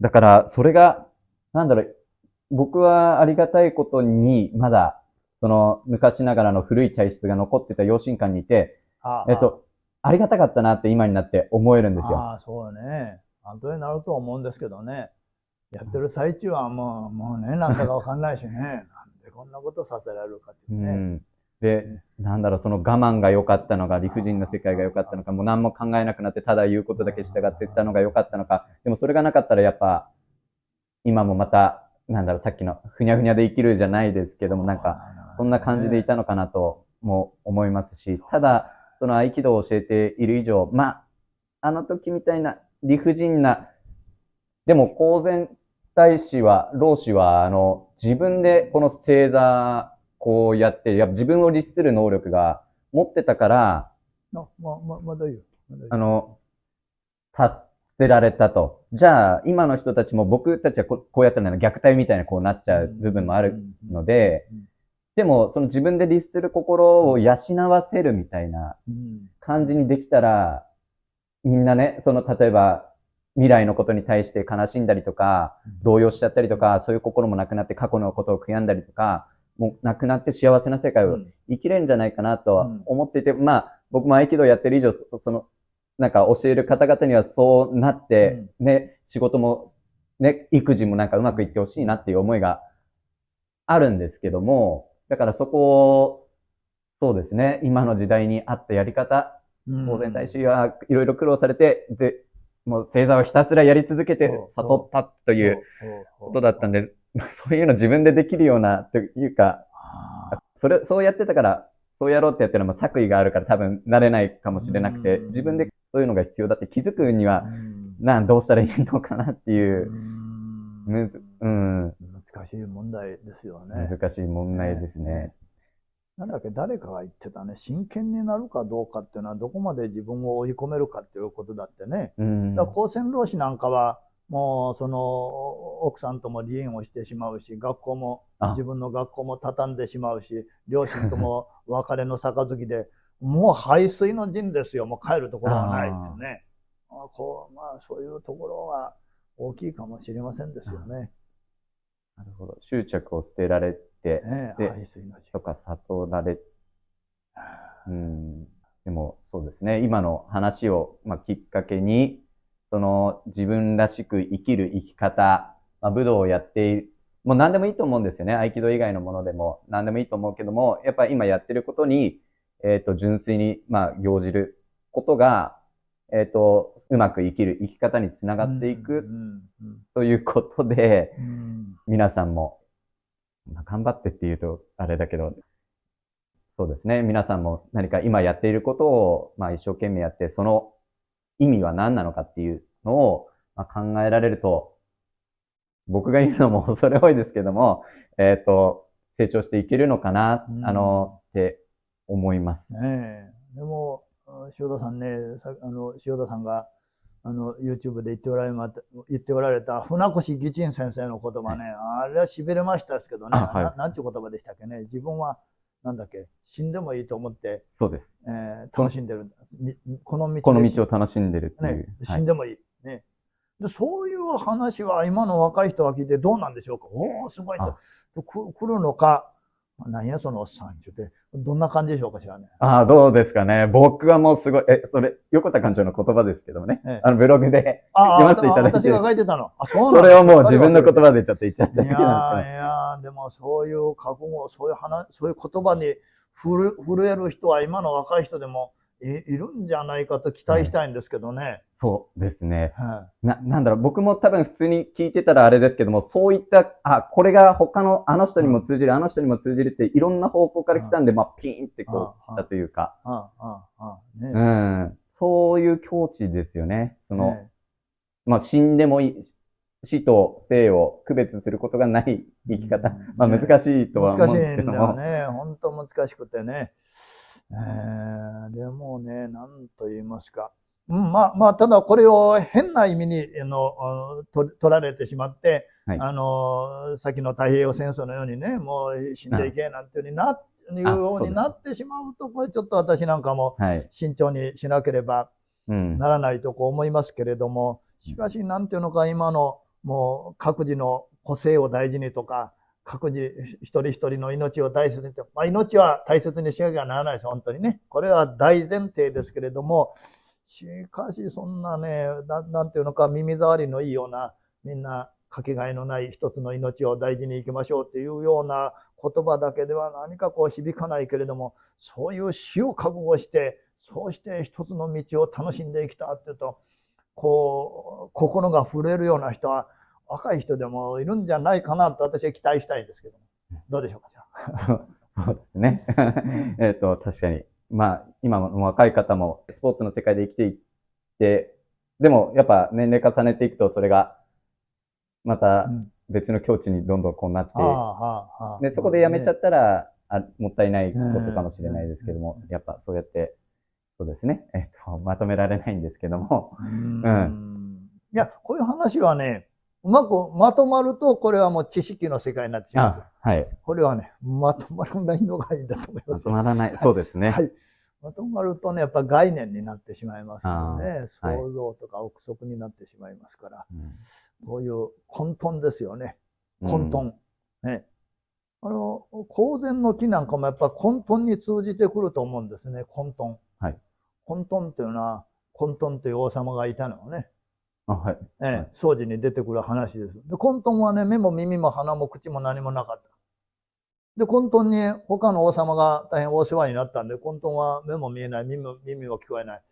だから、それが、なんだろう、僕はありがたいことに、まだ、その、昔ながらの古い体質が残ってた養親館にいて、えっあと、ありがたかったなって今になって思えるんですよ。あ、ああ、そうね。後になると思うんですけどね。やってる最中はもうね、なんだかわかんないしね。なんでこんなことさせられるかっていうね。うん。で、ねなんだろう、その我慢が良かったのか、理不尽な世界が良かったのか、あもう何も考えなくなって、ただ言うことだけ従っていったのが良かったのか、でもそれがなかったらやっぱ、今もまた、なんだろう、さっきのふにゃふにゃで生きるじゃないですけども、なんか、そんな感じでいたのかなとも思いますし、ただ、その合気道を教えている以上、まあ、あの時みたいな理不尽な、でも、公然大師は、老子は、自分でこの正座、こうやって、やっぱ自分を律する能力が持ってたから、まだいいよ。まだいいよ。あの、達せられたと。じゃあ、今の人たちも僕たちはこうやったら虐待みたいなこうなっちうんうゃう部分もあるんので、うんでも、その自分で律する心を養わせるみたいなうん感じにできたら、みんなね、その例えば未来のことに対して悲しんだりとか、動揺しちゃったりとか、そういう心もなくなって過去のことを悔やんだりとか、もうなくなって幸せな世界をうん生きれるんじゃないかなとはうん思っていて、まあ、僕も合気道やってる以上、その、なんか教える方々にはそうなって、うんね、仕事も、ね、育児もなんかうまくいってほしいなっていう思いがあるんですけども、だからそこを、そうですね、今の時代に合ったやり方、う当然大ん。使はいろいろ苦労されて、で、もう星座をひたすらやり続けてそう悟ったということだったんそう。で、そういうの自分でできるような、というか、ああ、そうやってたから、そうやろうってやってるのも作為があるから多分慣れないかもうしれなくて、自分でんそういうのが必要だって気づくにうは、んどうしたらいいのかなっていうう、ん。うん、難しい問題ですよね。難しい問題ですね。なんだっけ、誰かが言ってたね、真剣になるかどうかっていうのは、どこまで自分を追い込めるかっていうことだってね。うん、だから厚生労使なんかは、もうその奥さんとも離縁をしてしまうし、学校も、自あ、分の学校も畳んでしまうし、両親とも別れの杯で、もう背水の陣ですよ、もう帰るところがないってあね。まあ、そういうところが大きいかもしれませんですよあ、ね。なるほど。執着を捨てられて、ねえ、で、背水の陣。とか悟られ、うん。でも、そうですね。今の話を、まあ、きっかけに、その、自分らしく生きる生き方、まあ、武道をやっている、もう何でもいいと思うんですよね。合気道以外のものでも何でもいいと思うけども、やっぱり今やってることに、純粋に、まあ、行じることが、うまく生きる生き方につながうん、っていくうん、ということで、うん。皆さんも、まあ、頑張ってって言うとあれだけど、そうですね。皆さんも何か今やっていることを、まあ、一生懸命やって、その意味は何なのかっていうのを、まあ、考えられると、僕が言うのも恐れ多いですけども、成長していけるのかな、うん。って思います。ねえ。でも、塩田さんね、塩田さんが、YouTube で言っておられた、船越義珍先生の言葉ね、はい。あれは痺れましたですけどね、あ、はい。なんていう言葉でしたっけね、自分は、なんだっけ、死んでもいいと思って、そうです。楽しんでる。このこの道で道を楽しんでるっていね、う。はい。死んでもいい。ね。で、そういう話は今の若い人が聞いてどうなんでしょうか。おお、すごいと、あ、来るのか、何やそのおっさんって、どんな感じでしょうかしらね。どうですかね。僕はもうすごい、それ、横田館長の言葉ですけどもね。ええ。ブログで読ませていただい私がて、書いてたの。あ、そうそなの。れをもう自すっかり分の言葉忘れてた。でちょっと言っちゃっただけなんですけど。いやでもそういう覚悟、そういう言葉に震える人は今の若い人でもいるんじゃないかと期はい。待したいんですけどね。そうですね。はなんだろう、僕も多分普通に聞いてたらあれですけども、そういった、これが他のあの人い。にも通じる、あの人にも通じるっていろんな方向から来たんで、まあ、ピーンってこう来たあというか、うねん、そういう境地ですよね。その、ねまあ、死んでもいい、死と生を区別することがないう生き方。んまあ、難ねしいとは難しい思うんですけんだよども、ね。本当難しくてね。でもね、なんと言いますか。まあ、ただこれを変な意味に、取られてしまって、はい。先の太平洋戦争のようにね、もう死んでいけなんていうようそうです。になってしまうと、これちょっと私なんかもはい。慎重にしなければうん。ならないとこう思いますけれども、しかし、なんていうのか、今のもう各自の個性を大事にとか、各自一人一人の命を大切にと、命は大切にしなきゃならないです、本当にね。これは大前提ですけれども、しかしそんなね、なんていうのか、耳障りのいいような、みんなかけがえのない一つの命を大事に生きましょうっていうような言葉だけでは何かこう響かないけれども、そういう死を覚悟して、そうして一つの道を楽しんで生きたっていうと、こう、心が震えるような人は、若い人でもいるんじゃないかなと私は期待したいんですけども。どうでしょうか、じゃあ。そうですね。確かに。今の若い方もスポーツの世界で生きていって、でもやっぱ年齢重ねていくとそれがまた別の境地にどんどんこうなって、で、そこでやめちゃったら、もったいないことかもしれないですけども、やっぱそうやって、そうですね。まとめられないんですけども。いや、こういう話はね、うまくまとまると、これはもう知識の世界になってしまうんですよ。はい。これはね、まとまらないのがいいんだと思います。まとまらない。そうですね。はい。まとまるとね、やっぱ概念になってしまいますのでね、想像とか憶測になってしまいますから、こういう混沌ですよね。混沌。ね。公然の木なんかもやっぱ混沌に通じてくると思うんですね、混沌。はい。混沌というのは、混沌という王様がいたのね。はい。掃除に出てくる話です。で、混沌はね、目も耳も鼻も口も何もなかった。で、混沌に他の王様が大変お世話になったんで、混沌は目も見えない、耳も聞こえない。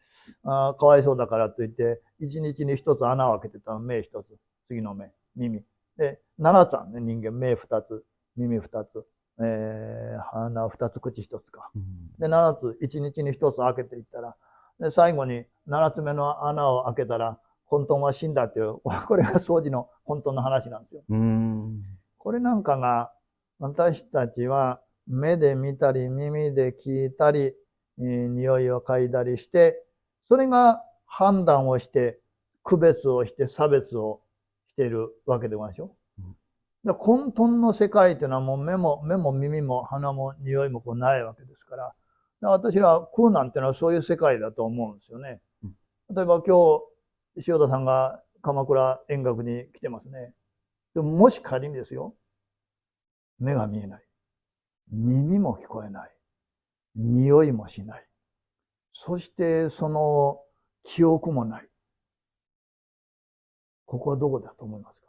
かわいそうだからといって、一日に一つ穴を開けてた目一つ、次の目、耳。で、七つあるね、人間、目二つ、耳二つ、鼻二つ、口一つか。で、七つ、一日に一つ開けていったら、で、最後に七つ目の穴を開けたら、混沌は死んだっていう、これが掃除の混沌の話なんですよ。これなんかが、私たちは目で見たり耳で聞いたり、匂いを嗅いだりして、それが判断をして、区別をして差別をしているわけでございましょう。混沌の世界というのはもう目も耳も鼻も匂いもこうないわけですから、私ら空なんてのはそういう世界だと思うんですよね。例えば今日、塩田さんが鎌倉円覚に来てますね。でももし仮にですよ、目が見えない。耳も聞こえない。匂いもしない。そしてその記憶もない。ここはどこだと思いますか？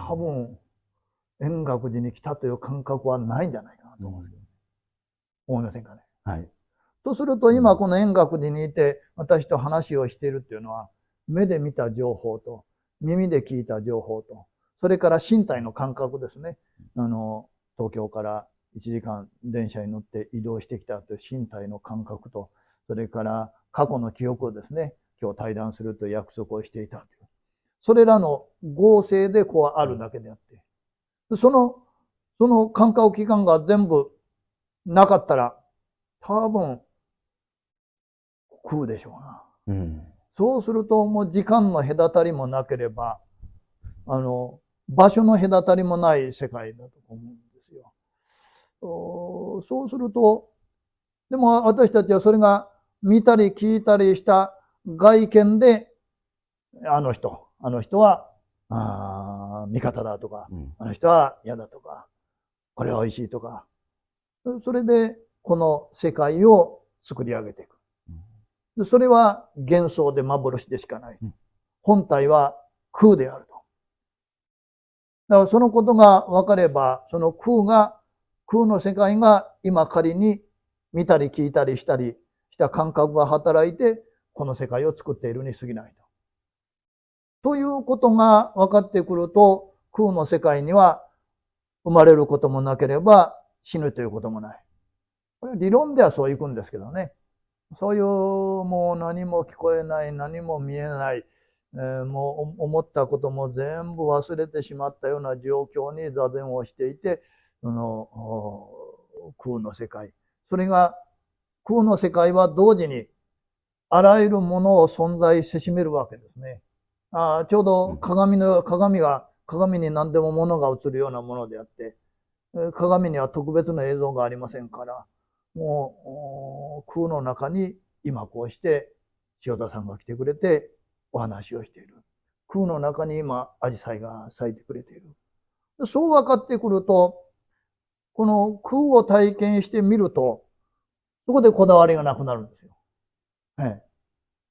多分、円覚寺に来たという感覚はないんじゃないかなと思うんですけど、思いませんかね。はい。とすると今この円覚寺にいて私と話をしているっていうのは、目で見た情報と耳で聞いた情報と、それから身体の感覚ですね。東京から1時間電車に乗って移動してきたという身体の感覚と、それから過去の記憶をですね、今日対談するという約束をしていたという。それらの合成でこうあるだけであって、その感覚器官が全部なかったら、多分、空でしょうな。そうすると、もう時間の隔たりもなければ、場所の隔たりもない世界だと思うんですよ。そうすると、でも私たちはそれが見たり聞いたりした外見で、あの人は味方だとか、あの人は嫌だとか、これは美味しいとか、それでこの世界を作り上げていく。それは幻想で幻でしかない。本体は空であると。だからそのことが分かれば、その空の世界が今仮に見たり聞いたりしたりした感覚が働いて、この世界を作っているに過ぎないと。ということが分かってくると、空の世界には生まれることもなければ死ぬということもない。これは理論ではそういくんですけどね。そういうもう何も聞こえない、何も見えない、もう思ったことも全部忘れてしまったような状況に座禅をしていて、空の世界。それが空の世界は同時にあらゆるものを存在せしめるわけですね。ちょうど鏡に何でも物が映るようなものであって、鏡には特別な映像がありませんから、もう空の中に今こうして塩田さんが来てくれてお話をしている。空の中に今、アジサイが咲いてくれている。そう分かってくると、この空を体験してみると、そこでこだわりがなくなるんですよ。はい。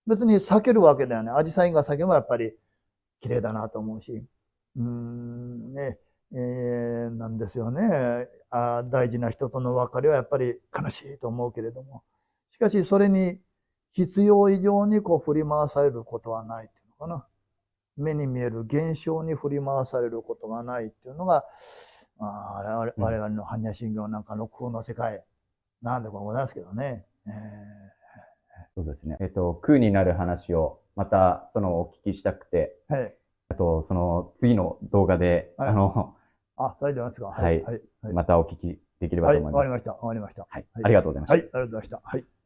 別に避けるわけだよね。アジサイが咲けばやっぱり綺麗だなと思うし。ね、なんですよね。大事な人との別れはやっぱり悲しいと思うけれども。しかしそれに必要以上にこう振り回されることはないっていうのかな。目に見える現象に振り回されることがないっていうのが、我々の般若心経なんかの空の世界なんでもございますけどね。そうですね。空になる話をまたお聞きしたくて、はい。その次の動画で、はいそれでますか。はい。またお聞きできればと思います。わかりました。わかりました。はい。ありがとうございました。はい。ありがとうございました。はい。